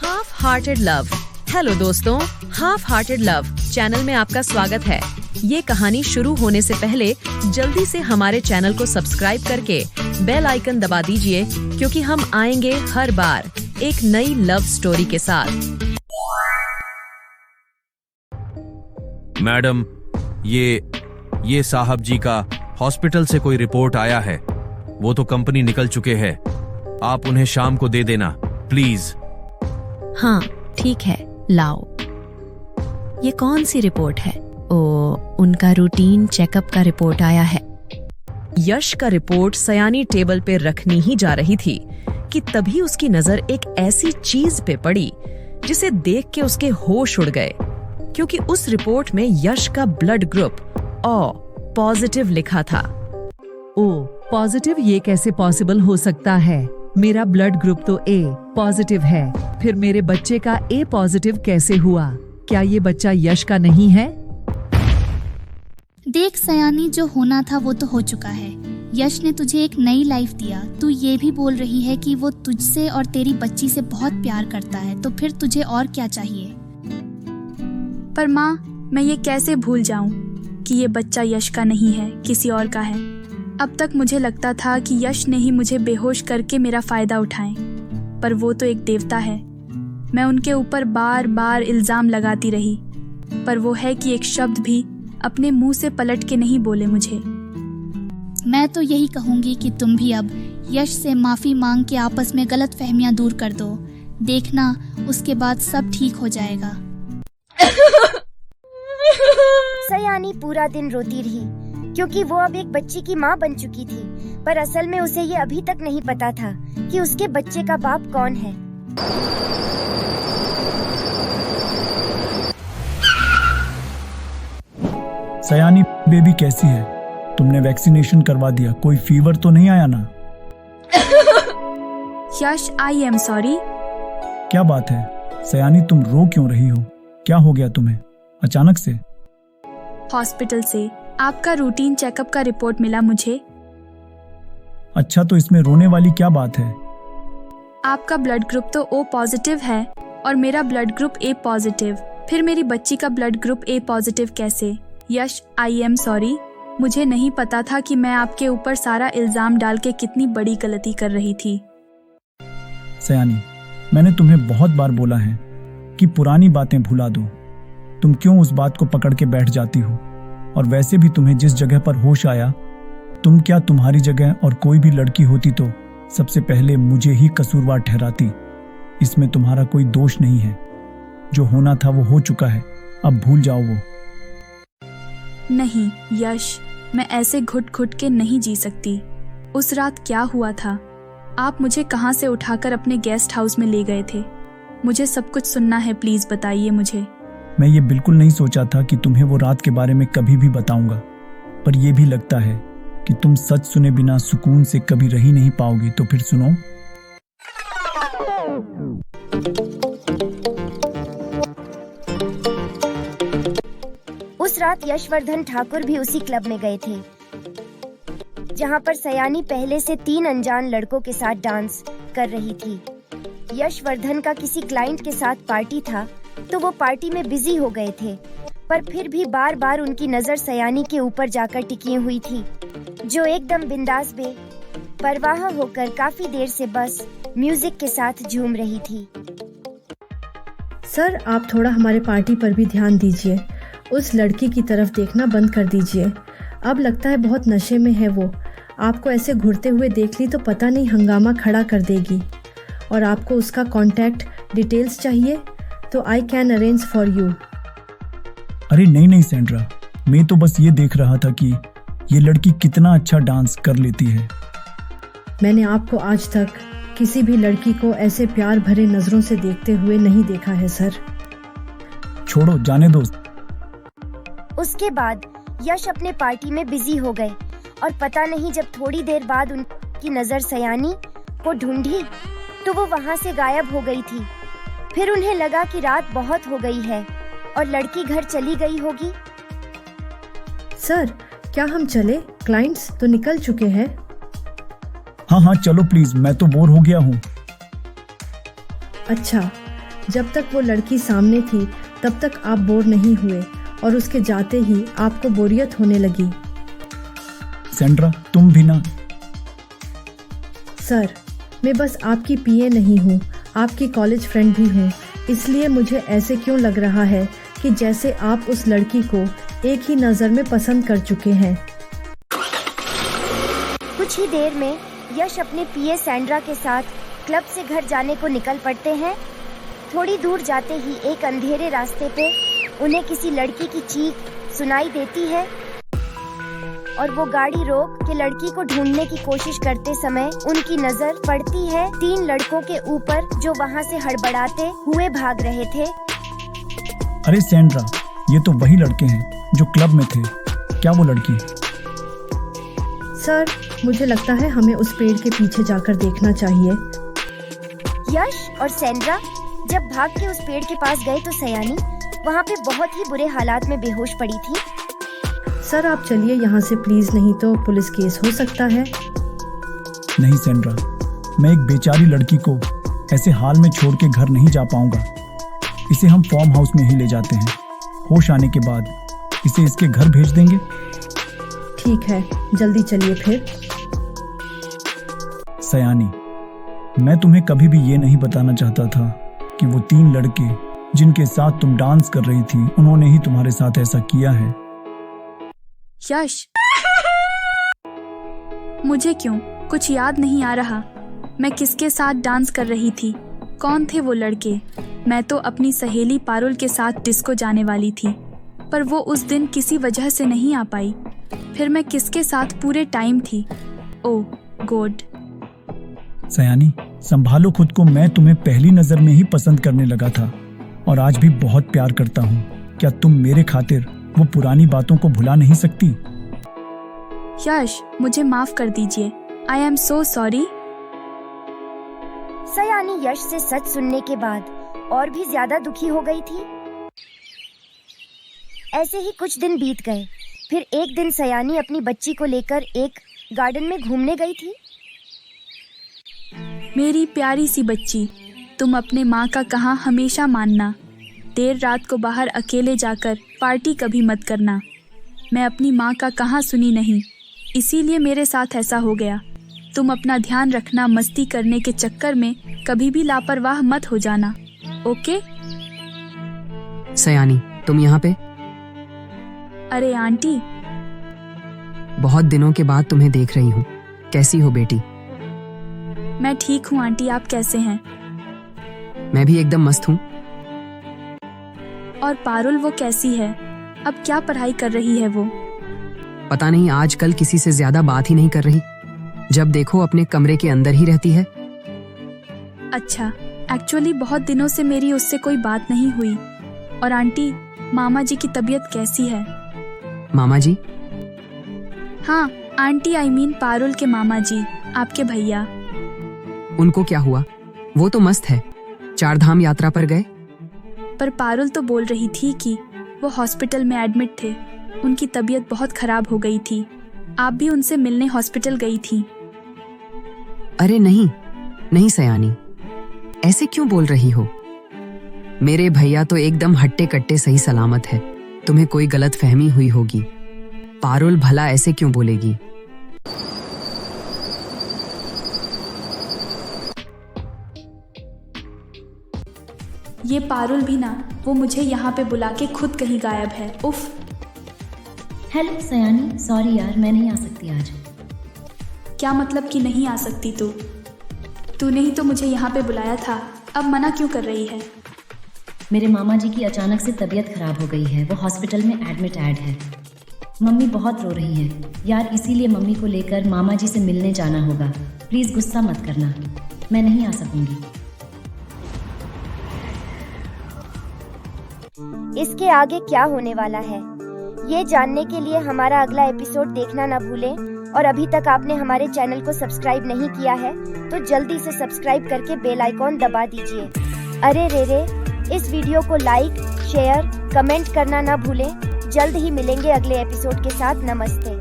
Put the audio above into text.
Half hearted love. Hello दोस्तों, half hearted love channel में आपका स्वागत है। ये कहानी शुरू होने से पहले जल्दी से हमारे चैनल को सब्सक्राइब करके बेल आइकन दबा दीजिए, क्योंकि हम आएंगे हर बार एक नई लव स्टोरी के साथ। मैडम, ये साहब जी का हॉस्पिटल से कोई रिपोर्ट आया है। वो तो कंपनी निकल चुके हैं। आप उन्हें शाम को दे देना प्लीज। हाँ ठीक है, लाओ। ये कौन सी रिपोर्ट है? उनका रूटीन चेकअप का रिपोर्ट आया है। यश का रिपोर्ट सयानी टेबल पे रखनी ही जा रही थी कि तभी उसकी नजर एक ऐसी चीज पे पड़ी जिसे देख के उसके होश उड़ गए, क्योंकि उस रिपोर्ट में यश का ब्लड ग्रुप ओ पॉजिटिव लिखा था। ओ पॉजिटिव, ये कैसे पॉसिबल हो सकता है? मेरा ब्लड ग्रुप तो ए पॉजिटिव है, फिर मेरे बच्चे का ए पॉजिटिव कैसे हुआ? क्या ये बच्चा यश का नहीं है? देख सयानी, जो होना था वो तो हो चुका है। यश ने तुझे एक नई लाइफ दिया। तू ये भी बोल रही है कि वो तुझसे और तेरी बच्ची से बहुत प्यार करता है, तो फिर तुझे और क्या चाहिए? पर माँ, मैं ये कैसे भूल जाऊं कि ये बच्चा यश का नहीं है, किसी और का है। अब तक मुझे लगता था कि यश ने ही मुझे बेहोश करके मेरा फायदा उठाए, पर वो तो एक देवता है। मैं उनके ऊपर बार बार इल्जाम लगाती रही, पर वो है कि एक शब्द भी अपने मुंह से पलट के नहीं बोले मुझे। मैं तो यही कहूंगी कि तुम भी अब यश से माफी मांग के आपस में गलत फहमियां दूर कर दो। देखना, उसके बाद सब ठीक हो जाएगा। सयानी पूरा दिन रोती रही, क्योंकि वो अब एक बच्ची की माँ बन चुकी थी, पर असल में उसे ये अभी तक नहीं पता था कि उसके बच्चे का बाप कौन है। सयानी बेबी कैसी है? तुमने वैक्सीनेशन करवा दिया? कोई फीवर तो नहीं आया ना? यश, आई एम सॉरी। क्या बात है सयानी, तुम रो क्यों रही हो? क्या हो गया तुम्हें अचानक से? हॉस्पिटल से आपका रूटीन चेकअप का रिपोर्ट मिला मुझे। अच्छा, तो इसमें रोने वाली क्या बात है? आपका ब्लड ग्रुप तो ओ पॉजिटिव है और मेरा ब्लड ग्रुप ए पॉजिटिव, फिर मेरी बच्ची का ब्लड ग्रुप ए पॉजिटिव कैसे? यश, आई एम सॉरी। मुझे नहीं पता था कि मैं आपके ऊपर सारा इल्जाम डाल के कितनी बड़ी गलती कर रही थी। सयानी, मैंने तुम्हें बहुत बार बोला है कि पुरानी बातें भुला दो। तुम क्यों उस बात को पकड़ के बैठ जाती हो? और वैसे भी तुम्हें जिस जगह पर होश आया, तुम क्या तुम्हारी जगह और कोई भी लड़की होती तो सबसे पहले मुझे ही कसूरवार ठहराती। इसमें तुम्हारा कोई दोष नहीं है। जो होना था वो हो चुका है, अब भूल जाओ वो। नहीं यश, मैं ऐसे घुट घुट के नहीं जी सकती। उस रात क्या हुआ था? आप मुझे कहाँ से उठाकर अपने गेस्ट हाउस में ले गए थे? मुझे सब कुछ सुनना है, प्लीज बताइए मुझे। मैं ये बिल्कुल नहीं सोचा था कि तुम्हें वो रात के बारे में कभी भी बताऊंगा, पर यह भी लगता है कि तुम सच सुने बिना सुकून से कभी रह ही नहीं पाओगी। तो फिर सुनो। उस रात यशवर्धन ठाकुर भी उसी क्लब में गए थे जहां पर सयानी पहले से 3 अनजान लड़कों के साथ डांस कर रही थी। यशवर्धन का किसी क्लाइंट के साथ पार्टी था, तो वो पार्टी में बिजी हो गए थे, पर फिर भी बार बार उनकी नजर सयानी के ऊपर जाकर टिकी हुई थी, जो एकदम बिंदास परवाह होकर काफी देर से बस म्यूजिक के साथ झूम रही थी। सर, आप थोड़ा हमारे पार्टी पर भी ध्यान दीजिए। उस लड़की की तरफ देखना बंद कर दीजिए। अब लगता है बहुत नशे में है वो। आपको ऐसे घूरते हुए देख ली तो पता नहीं हंगामा खड़ा कर देगी। और आपको उसका कॉन्टैक्ट डिटेल्स चाहिए तो I can arrange for you. अरे नहीं सैंड्रा, मैं तो बस ये देख रहा था कि ये लड़की कितना अच्छा डांस कर लेती है। मैंने आपको आज तक किसी भी लड़की को ऐसे प्यार भरे नजरों से देखते हुए नहीं देखा है सर। छोड़ो, जाने दो। उसके बाद यश अपने पार्टी में बिजी हो गए और पता नहीं जब थोड़ी देर बाद उनकी नजर सयानी को ढूंढी तो वो वहाँ से गायब हो गई थी। फिर उन्हें लगा कि रात बहुत हो गई है और लड़की घर चली गई होगी। सर, क्या हम चले? क्लाइंट्स तो निकल चुके हैं। हाँ चलो प्लीज, मैं तो बोर हो गया हूँ। अच्छा, जब तक वो लड़की सामने थी तब तक आप बोर नहीं हुए और उसके जाते ही आपको बोरियत होने लगी। सेंड्रा, तुम भी ना। सर, मैं बस आपकी पीए नहीं हूँ, आपकी कॉलेज फ्रेंड भी हूँ, इसलिए मुझे ऐसे क्यों लग रहा है कि जैसे आप उस लड़की को एक ही नज़र में पसंद कर चुके हैं। कुछ ही देर में यश अपने पीए सैंड्रा के साथ क्लब से घर जाने को निकल पड़ते हैं। थोड़ी दूर जाते ही एक अंधेरे रास्ते पे उन्हें किसी लड़की की चीख सुनाई देती है और वो गाड़ी रोक के लड़की को ढूंढने की कोशिश करते समय उनकी नजर पड़ती है 3 लड़कों के ऊपर जो वहाँ से हड़बड़ाते हुए भाग रहे थे। अरे सैंड्रा, ये तो वही लड़के हैं जो क्लब में थे। क्या वो लड़की? सर, मुझे लगता है हमें उस पेड़ के पीछे जाकर देखना चाहिए। यश और सैंड्रा जब भाग के उस पेड़ के पास गए तो सयानी वहाँ पे बहुत ही बुरे हालात में बेहोश पड़ी थी। सर, आप चलिए यहाँ से प्लीज, नहीं तो पुलिस केस हो सकता है। नहीं सैंड्रा, मैं एक बेचारी लड़की को ऐसे हाल में छोड़ के घर नहीं जा पाऊंगा। इसे हम फार्म हाउस में ही ले जाते हैं। होश आने के बाद इसे इसके घर भेज देंगे। ठीक है, जल्दी चलिए फिर। सयानी, मैं तुम्हें कभी भी ये नहीं बताना चाहता था कि वो 3 लड़के जिनके साथ तुम डांस कर रही थी, उन्होंने ही तुम्हारे साथ ऐसा किया है। यश, मुझे क्यों कुछ याद नहीं आ रहा। मैं किसके साथ डांस कर रही थी? कौन थे वो लड़के? मैं तो अपनी सहेली पारुल के साथ डिस्को जाने वाली थी, पर वो उस दिन किसी वजह से नहीं आ पाई। फिर मैं किसके साथ पूरे टाइम थी? ओह गॉड। सयानी, संभालो खुद को। मैं तुम्हें पहली नजर में ही पसंद करने लगा था और आज भी बहुत प्यार करता हूँ। क्या तुम मेरे खातिर वो पुरानी बातों को भुला नहीं सकती? यश, मुझे माफ कर दीजिए। I am so sorry. सयानी यश से सच सुनने के बाद और भी ज्यादा दुखी हो गई थी। ऐसे ही कुछ दिन बीत गए। फिर एक दिन सयानी अपनी बच्ची को लेकर एक गार्डन में घूमने गई थी। मेरी प्यारी सी बच्ची, तुम अपने माँ का कहा हमेशा मानना। देर रात को बाहर अकेले जाकर पार्टी कभी मत करना। मैं अपनी माँ का कहा सुनी नहीं, इसीलिए मेरे साथ ऐसा हो गया। तुम अपना ध्यान रखना, मस्ती करने के चक्कर में कभी भी लापरवाह मत हो जाना, ओके? सयानी, तुम यहाँ पे? अरे आंटी, बहुत दिनों के बाद तुम्हें देख रही हूँ। कैसी हो बेटी? मैं ठीक हूँ आंटी, आप कैसे हैं? मैं भी एकदम मस्त हूँ। और पारुल, वो कैसी है? अब क्या पढ़ाई कर रही है वो? पता नहीं, आजकल किसी से ज्यादा बात ही नहीं कर रही। जब देखो अपने कमरे के अंदर ही रहती है। अच्छा, एक्चुअली बहुत दिनों से मेरी उससे कोई बात नहीं हुई। और आंटी, मामा जी की तबीयत कैसी है? मामा जी? हाँ आंटी, आई मीन पारुल के मामा जी, आपके भैया। उनको क्या हुआ? वो तो मस्त है। 4 धाम यात्रा पर गए। पर पारुल तो बोल रही थी कि वो हॉस्पिटल में एडमिट थे। उनकी तबीयत बहुत खराब हो गई थी। आप भी उनसे मिलने हॉस्पिटल गई थी। अरे नहीं नहीं सयानी, ऐसे क्यों बोल रही हो? मेरे भैया तो एकदम हट्टे कट्टे सही सलामत है। तुम्हें कोई गलत फहमी हुई होगी। पारुल भला ऐसे क्यों बोलेगी? ये पारुल भी ना, वो मुझे यहाँ पे बुला के खुद कहीं गायब है। उफ। हेलो सयानी, सॉरी यार, मैं नहीं आ सकती आज। क्या मतलब कि नहीं आ सकती तू? तूने ही तो मुझे यहाँ पे बुलाया था, अब मना क्यों कर रही है? मेरे मामा जी की अचानक से तबीयत खराब हो गई है। वो हॉस्पिटल में एडमिट है। मम्मी बहुत रो रही हैं यार, इसीलिए मम्मी को लेकर मामा जी से मिलने जाना होगा। प्लीज़ गुस्सा मत करना, मैं नहीं आ सकूंगी। इसके आगे क्या होने वाला है, ये जानने के लिए हमारा अगला एपिसोड देखना ना भूलें। और अभी तक आपने हमारे चैनल को सब्सक्राइब नहीं किया है तो जल्दी से सब्सक्राइब करके बेल आइकॉन दबा दीजिए। अरे रे, इस वीडियो को लाइक, शेयर, कमेंट करना ना भूलें। जल्द ही मिलेंगे अगले एपिसोड के साथ। नमस्ते।